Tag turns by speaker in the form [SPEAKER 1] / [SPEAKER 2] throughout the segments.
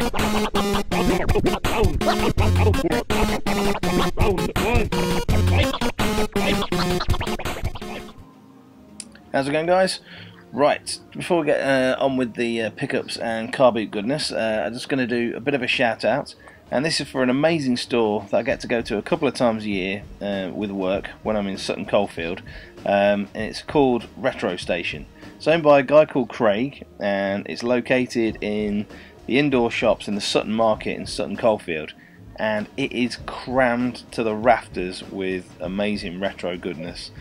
[SPEAKER 1] How's it going, guys? Right, before we get on with the pickups and car boot goodness, I'm just going to do a bit of a shout out, and this is for an amazing store that I get to go to a couple of times a year with work when I'm in Sutton Coldfield, and it's called Retro Station. It's owned by a guy called Craig, and it's located in the indoor shops in the Sutton Market in Sutton Coldfield, and it is crammed to the rafters with amazing retro goodness.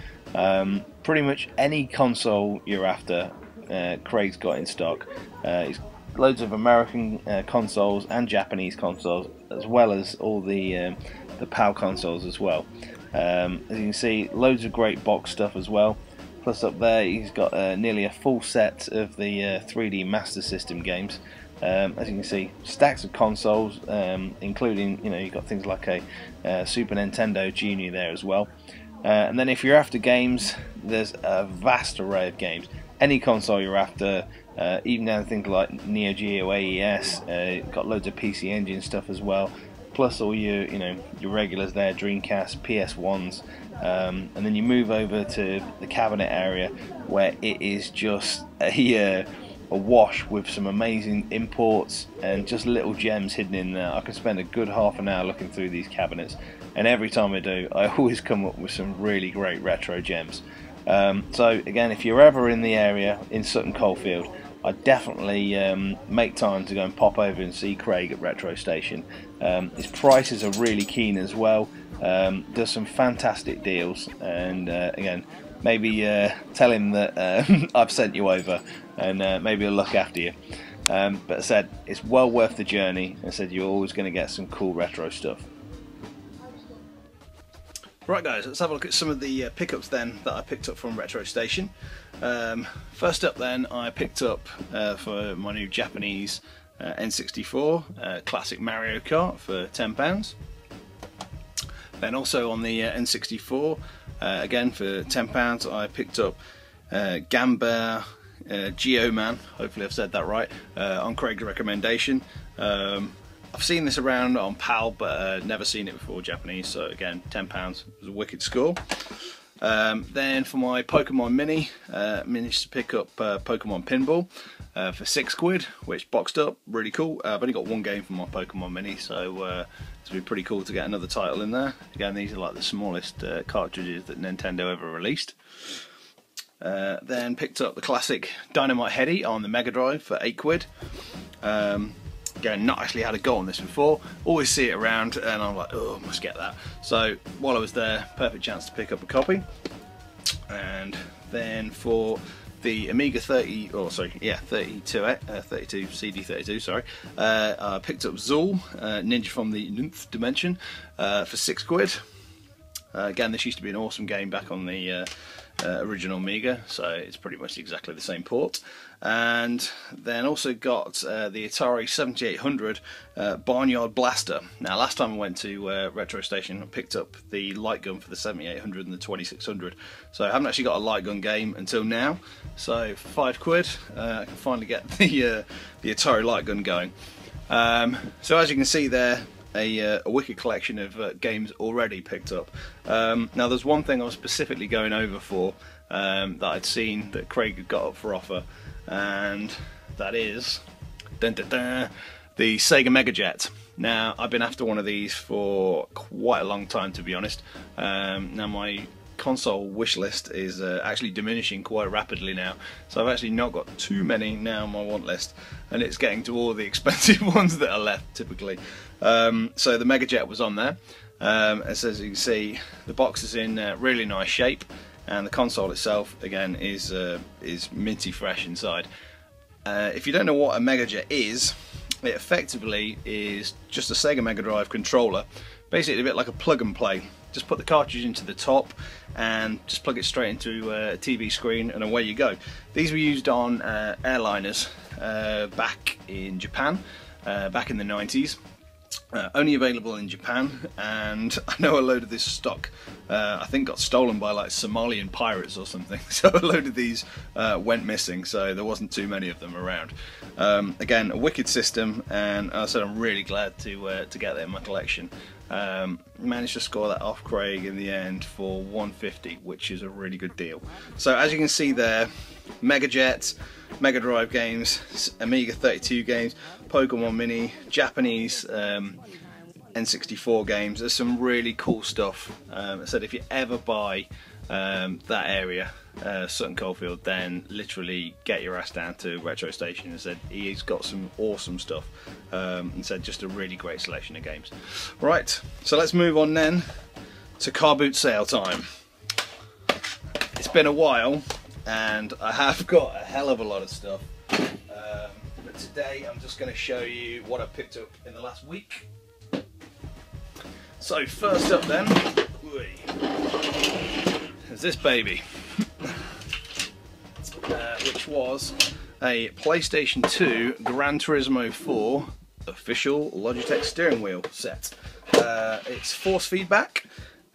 [SPEAKER 1] Pretty much any console you're after, Craig's got in stock. He's loads of American consoles and Japanese consoles, as well as all the PAL consoles as well. As you can see, loads of great box stuff as well. Plus up there, he's got nearly a full set of the 3D Master System games. As you can see, stacks of consoles, including, you've got things like a Super Nintendo Junior there as well. And then if you're after games, there's a vast array of games. Any console you're after, even down to things like Neo Geo AES, got loads of PC Engine stuff as well. Plus all your regulars there, Dreamcast, PS1s, and then you move over to the cabinet area where it is just a wash with some amazing imports and just little gems hidden in there. I can spend a good half an hour looking through these cabinets, and every time I do, I always come up with some really great retro gems. So again, if you're ever in the area in Sutton Coldfield, I definitely make time to go and pop over and see Craig at Retro Station. His prices are really keen as well. Does some fantastic deals, and again, maybe tell him that I've sent you over, and maybe he'll look after you. But I said, it's well worth the journey. I said, you're always going to get some cool retro stuff. Right, guys, let's have a look at some of the pickups then that I picked up from Retro Station. First up then, I picked up for my new Japanese N64 classic Mario Kart for £10. Then also on the N64, again for £10, I picked up Gamba Geoman, hopefully I've said that right, on Craig's recommendation. I've seen this around on PAL, but never seen it before Japanese, so again, £10 was a wicked score. Then for my Pokemon Mini, managed to pick up Pokemon Pinball for £6, which boxed up, really cool. I've only got one game for my Pokemon Mini, so it's been pretty cool to get another title in there. Again, these are like the smallest cartridges that Nintendo ever released. Then picked up the classic Dynamite Headdy on the Mega Drive for £8. Again, not actually had a go on this before, always see it around, and I'm like, oh, must get that. So while I was there, perfect chance to pick up a copy. And then for the Amiga 32 CD32, sorry, I picked up Zool, Ninja from the Nth Dimension, for £6. Again, this used to be an awesome game back on the original Amiga, so it's pretty much exactly the same port. And then also got the Atari 7800 Barnyard Blaster. Now, last time I went to Retro Station, I picked up the light gun for the 7800 and the 2600. So I haven't actually got a light gun game until now. So for £5, I can finally get the Atari light gun going. So as you can see there, a wicked collection of games already picked up. Now there's one thing I was specifically going over for that I'd seen that Craig had got up for offer, and that is the Sega Mega Jet. Now I've been after one of these for quite a long time, to be honest. Now my console wish list is actually diminishing quite rapidly now, so I've actually not got too many now on my want list, and it's getting to all the expensive ones that are left typically. So the Mega Jet was on there. As you can see, the box is in really nice shape, and the console itself again is minty fresh inside. If you don't know what a Mega Jet is, it effectively is just a Sega Mega Drive controller, basically a bit like a plug and play. Just put the cartridge into the top and just plug it straight into a TV screen, and away you go. These were used on airliners back in Japan, back in the 90s. Only available in Japan, and I know a load of this stock I think got stolen by like Somalian pirates or something, so a load of these went missing, so there wasn't too many of them around. Again, a wicked system, and as I said, I'm really glad to get that in my collection. Managed to score that off Craig in the end for 150, which is a really good deal. So as you can see there, Mega Jet, Mega Drive games, Amiga 32 games, Pokemon Mini, Japanese N64 games. There's some really cool stuff. I said if you ever buy that area, Sutton Coldfield, then literally get your ass down to Retro Station. And said he's got some awesome stuff, and said just a really great selection of games. Right, so let's move on then to Carboot Sale time. It's been a while, and I have got a hell of a lot of stuff, but today I'm just going to show you what I picked up in the last week. So first up then, is this baby, which was a PlayStation 2 Gran Turismo 4 official Logitech steering wheel set. It's force feedback,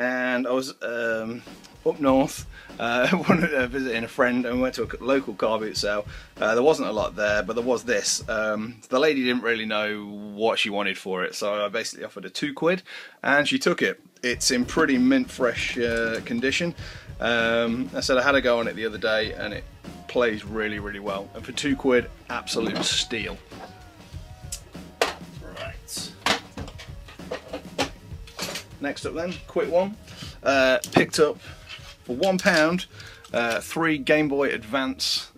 [SPEAKER 1] and I was up north visiting a friend, and we went to a local car boot sale. There wasn't a lot there, but there was this. The lady didn't really know what she wanted for it, so I basically offered her £2, and she took it. It's in pretty mint fresh condition. I said I had a go on it the other day, and it plays really, really well. And for £2, absolute steal. Right. Next up then, quick one. Picked up for £1 3 Game Boy Advance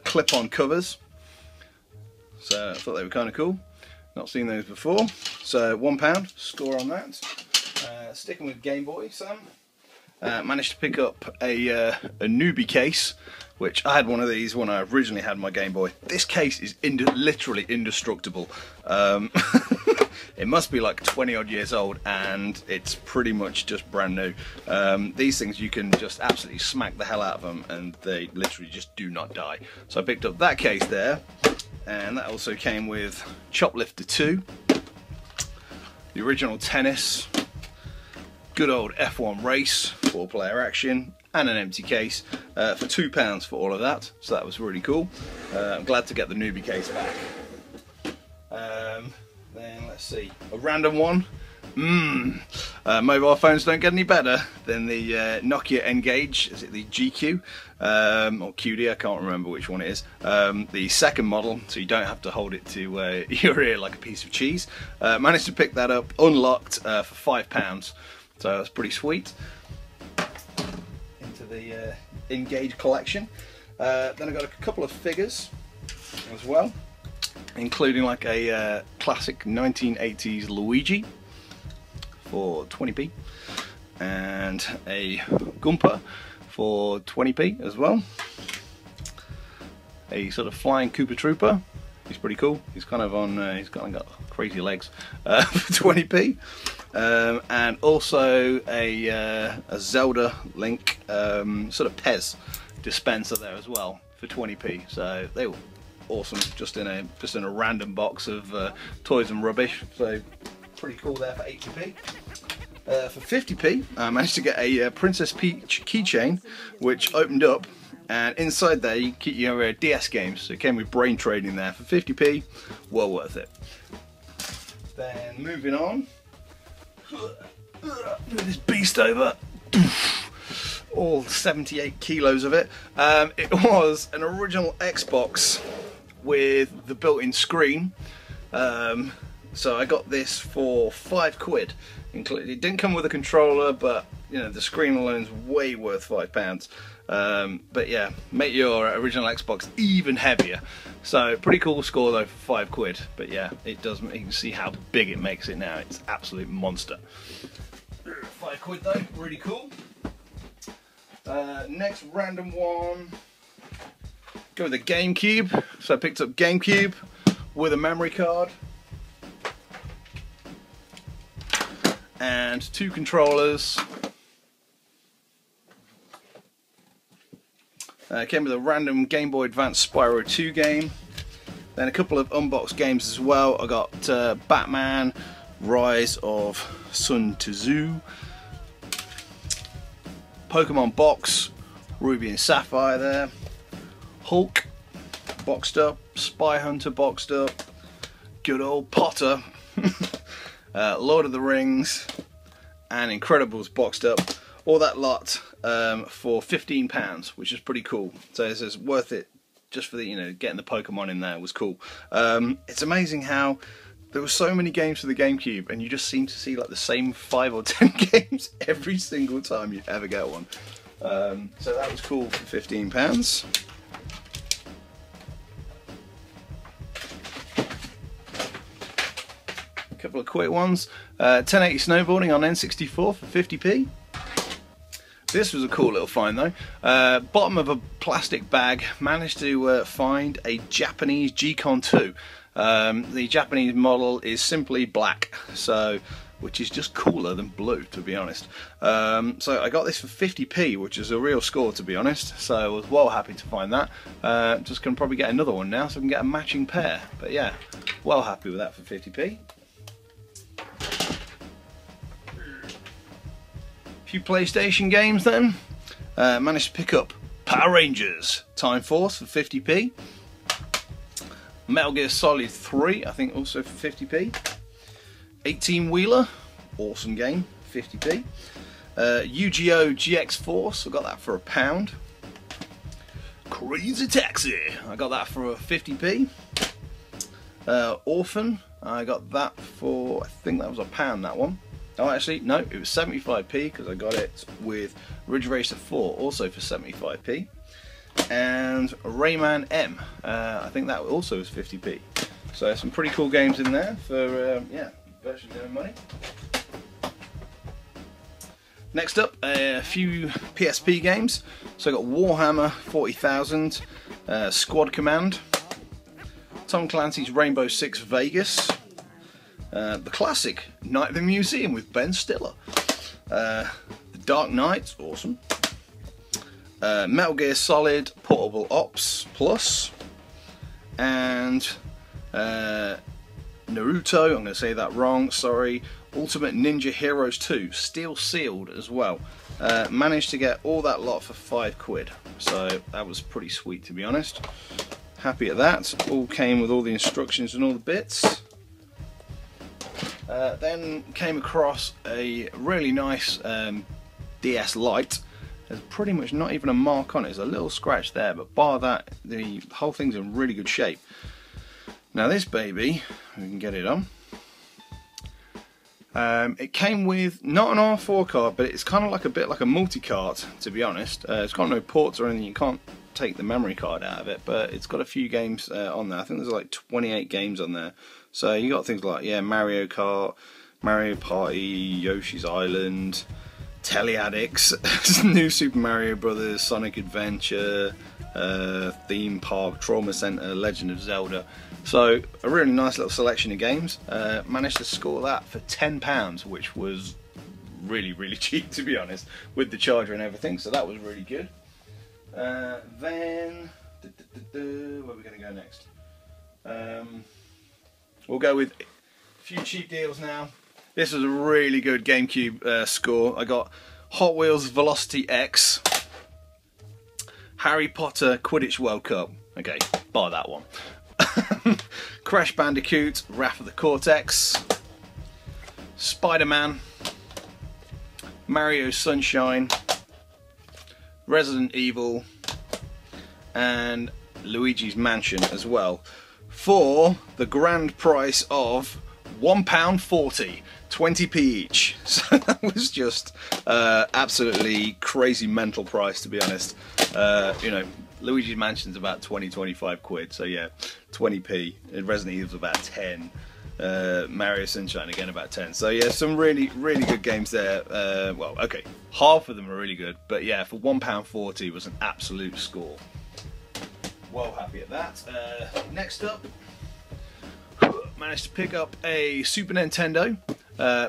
[SPEAKER 1] clip-on covers. So I thought they were kind of cool. Not seen those before. So £1, score on that. Sticking with Game Boy, Sam. Managed to pick up a newbie case, which I had one of these when I originally had my Game Boy. This case is literally indestructible. It must be like 20 odd years old, and it's pretty much just brand new. These things, you can just absolutely smack the hell out of them, and they literally just do not die. So I picked up that case there, and that also came with Choplifter 2, the original Tennis, good old F1 Race, 4-player action, and an empty case for £2 for all of that. So that was really cool. I'm glad to get the newbie case back. Then let's see, a random one. Mobile phones don't get any better than the Nokia N-Gage. Is it the GQ or QD? I can't remember which one it is. The second model, so you don't have to hold it to your ear like a piece of cheese. Managed to pick that up unlocked for £5, so that's pretty sweet. Into the N-Gage collection. Then I got a couple of figures as well, including like a classic 1980s Luigi for 20p, and a Goomba for 20p as well. A sort of flying Koopa Trooper. He's pretty cool. He's kind of on. He's kind of got crazy legs for 20p, and also a Zelda Link sort of Pez dispenser there as well for 20p. So they were awesome, just in a random box of toys and rubbish. So pretty cool there for 80p. For 50p, I managed to get a Princess Peach keychain, which opened up, and inside there you keep your DS games. So it came with Brain Training there for 50p. Well worth it. Then moving on, move this beast over. All 78 kilos of it. It was an original Xbox with the built-in screen. So I got this for £5. It didn't come with a controller, but you know, the screen alone is way worth £5. But yeah, make your original Xbox even heavier. So pretty cool score though for £5. But yeah, it does. You can see how big it makes it now. It's an absolute monster. £5 though, really cool. Next random one. Go with the GameCube. So I picked up GameCube with a memory card and 2 controllers. Came with a random Game Boy Advance Spyro 2 game. Then a couple of unboxed games as well. I got Batman, Rise of Sun Tzu, Pokemon box, Ruby and Sapphire there, Hulk boxed up, Spy Hunter boxed up, good old Potter, Lord of the Rings, and Incredibles boxed up. All that lot for £15, which is pretty cool. So it's worth it just for the, you know, getting the Pokemon in there was cool. It's amazing how there were so many games for the GameCube, and you just seem to see like the same 5 or 10 games every single time you ever get one. So that was cool for £15. A couple of quick ones. 1080 snowboarding on N64 for 50p. This was a cool little find though. Bottom of a plastic bag, managed to find a Japanese G-Con 2. The Japanese model is simply black, so which is just cooler than blue, to be honest. So I got this for 50p, which is a real score, to be honest. So I was well happy to find that. Just gonna probably get another one now, so I can get a matching pair. But yeah, well happy with that for 50p. A few PlayStation games then. Managed to pick up Power Rangers Time Force for 50p. Metal Gear Solid 3, I think also for 50p. 18 Wheeler, awesome game, 50p. Yu-Gi-Oh! GX Force, I got that for £1. Crazy Taxi, I got that for 50p. Orphan, I got that for, I think that was £1, that one. Oh, actually, no, it was 75p because I got it with Ridge Racer 4, also for 75p. And Rayman M, I think that also was 50p. So some pretty cool games in there for, yeah, virtually no money. Next up, a few PSP games. So I got Warhammer 40,000, Squad Command, Tom Clancy's Rainbow Six Vegas, the classic Night at the Museum with Ben Stiller, The Dark Knight, awesome, Metal Gear Solid Portable Ops Plus, and Naruto, I'm going to say that wrong, sorry, Ultimate Ninja Heroes 2, Steel Sealed as well. Managed to get all that lot for £5, so that was pretty sweet, to be honest. Happy at that. All came with all the instructions and all the bits. Then came across a really nice DS Lite. There's pretty much not even a mark on it. There's a little scratch there, but bar that, the whole thing's in really good shape. Now this baby, we can get it on. It came with not an R4 card, but it's kind of like a bit like a multi-cart, to be honest. It's got no ports or anything. You can't take the memory card out of it, but it's got a few games on there. I think there's like 28 games on there. So you got things like, yeah, Mario Kart, Mario Party, Yoshi's Island, Teleaddicts, New Super Mario Brothers, Sonic Adventure, Theme Park, Trauma Center, Legend of Zelda. So a really nice little selection of games. Managed to score that for £10, which was really, really cheap, to be honest, with the charger and everything. So that was really good. Then, where are we going to go next? We'll go with a few cheap deals now. This was a really good GameCube score. I got Hot Wheels Velocity X, Harry Potter Quidditch World Cup. Okay, buy that one. Crash Bandicoot Wrath of the Cortex, Spider-Man, Mario Sunshine, Resident Evil, and Luigi's Mansion as well, for the grand price of £1.40, 20p each. So that was just absolutely crazy mental price, to be honest. You know, Luigi's Mansion's about 20-25 quid, so yeah, 20p. And Resident Evil's about 10. Mario Sunshine again about 10. So yeah, some really, really good games there. Well, okay, half of them are really good, but yeah, for £1.40 was an absolute score. Well happy at that. Next up, managed to pick up a Super Nintendo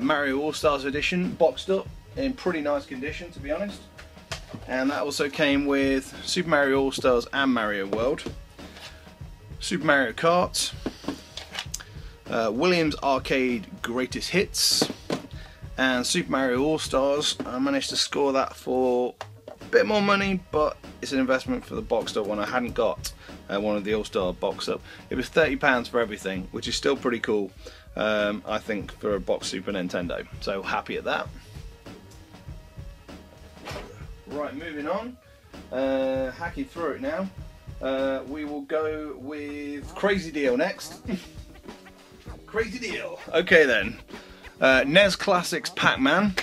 [SPEAKER 1] Mario All-Stars Edition, boxed up in pretty nice condition, to be honest. And that also came with Super Mario All-Stars and Mario World, Super Mario Kart, Williams Arcade Greatest Hits, and Super Mario All-Stars. I managed to score that for a bit more money, but it's an investment for the boxed up one. I hadn't got one of the All-Star box up. It was £30 for everything, which is still pretty cool, I think, for a box Super Nintendo. So happy at that. Right, moving on. Hacking through it now. We will go with Crazy Deal next. Crazy Deal. Okay then. NES Classics Pac-Man.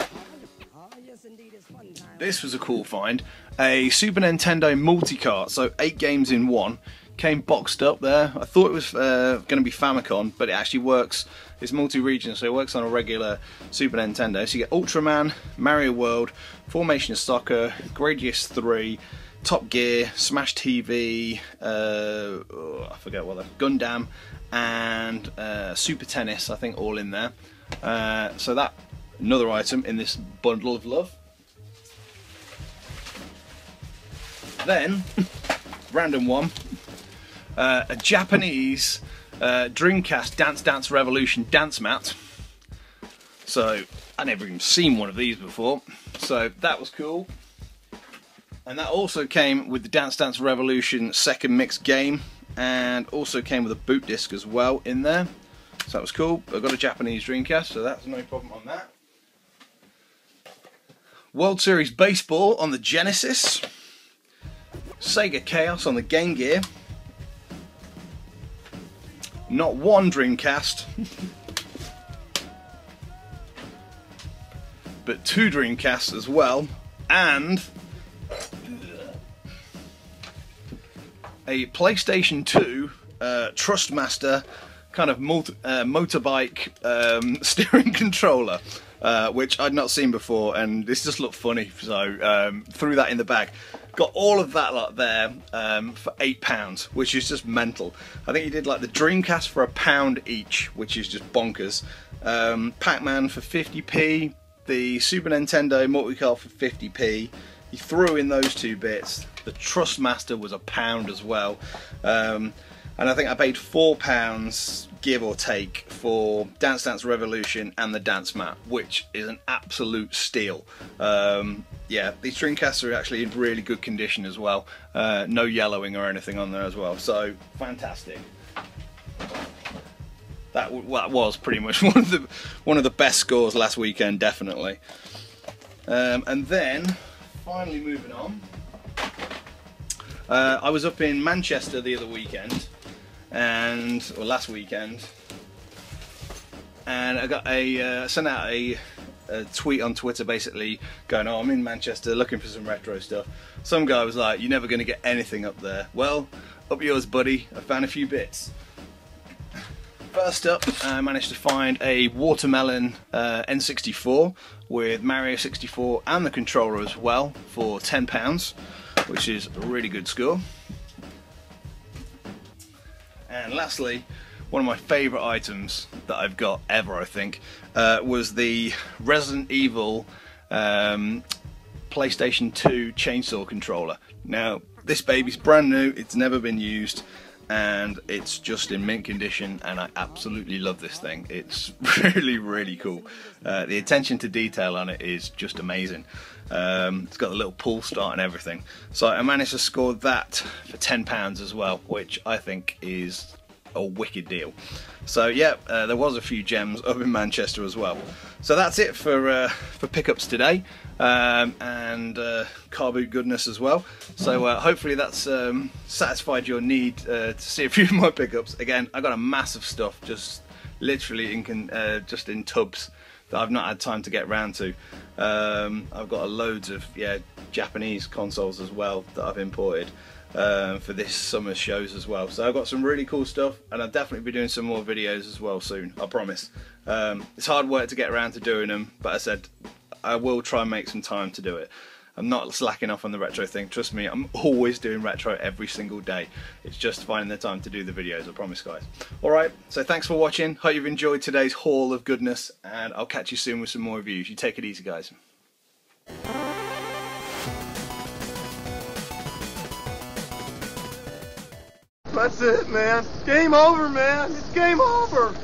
[SPEAKER 1] This was a cool find. A Super Nintendo multi-cart, so 8 games in one. Came boxed up there. I thought it was going to be Famicom, but it actually works. It's multi-region, so it works on a regular Super Nintendo. So you get Ultraman, Mario World, Formation Soccer, Gradius 3, Top Gear, Smash TV, I forget what Gundam, and Super Tennis, I think, all in there. So that, another item in this bundle of love. Then, random one, a Japanese Dreamcast Dance Dance Revolution dance mat. So I'd never even seen one of these before, so that was cool. And that also came with the Dance Dance Revolution second mix game, and also came with a boot disc as well in there. So that was cool. I've got a Japanese Dreamcast, so that's no problem on that. World Series Baseball on the Genesis. Sega Chaos on the Game Gear. Not one Dreamcast, but 2 Dreamcasts as well, and a PlayStation 2 Trustmaster kind of motorbike steering controller, which I'd not seen before, and this just looked funny, so threw that in the bag. Got all of that lot there for £8, which is just mental. I think he did like the Dreamcast for £1 each, which is just bonkers. Pac-Man for 50p, the Super Nintendo multi-cart for 50p. He threw in those 2 bits. The Trustmaster was £1 as well, and I think I paid £4, give or take, for Dance Dance Revolution and the dance mat, which is an absolute steal. Yeah, these Dreamcasts are actually in really good condition as well. No yellowing or anything on there as well, so fantastic. That was pretty much one of the best scores last weekend, definitely. And then finally moving on, I was up in Manchester the other weekend, or last weekend, and I got sent out a tweet on Twitter basically going, oh, I'm in Manchester looking for some retro stuff. Some guy was like, you're never going to get anything up there. Well, up yours, buddy. I found a few bits. First up, I managed to find a Watermelon N64 with Mario 64 and the controller as well for £10, which is a really good score. And lastly, one of my favourite items that I've got ever, I think, was the Resident Evil PlayStation 2 chainsaw controller. Now, this baby's brand new, it's never been used, and it's just in mint condition, and I absolutely love this thing. It's really, really cool. The attention to detail on it is just amazing. It's got a little pull start and everything. So I managed to score that for £10 as well, which I think is a wicked deal. So yeah, there was a few gems up in Manchester as well. So that's it for pickups today, and Carboot goodness as well. So hopefully that's satisfied your need to see a few of my pickups. Again, I got a massive stuff, just literally just in tubs that I've not had time to get round to. I've got loads of Japanese consoles as well that I've imported for this summer's shows as well. So I've got some really cool stuff, and I'll definitely be doing some more videos as well soon, I promise. It's hard work to get around to doing them, but I said I will try and make some time to do it. I'm not slacking off on the retro thing, trust me, I'm always doing retro every single day. It's just finding the time to do the videos, I promise, guys. Alright, so thanks for watching, hope you've enjoyed today's haul of goodness, and I'll catch you soon with some more reviews. You take it easy, guys.
[SPEAKER 2] That's it, man. Game over, man. It's game over.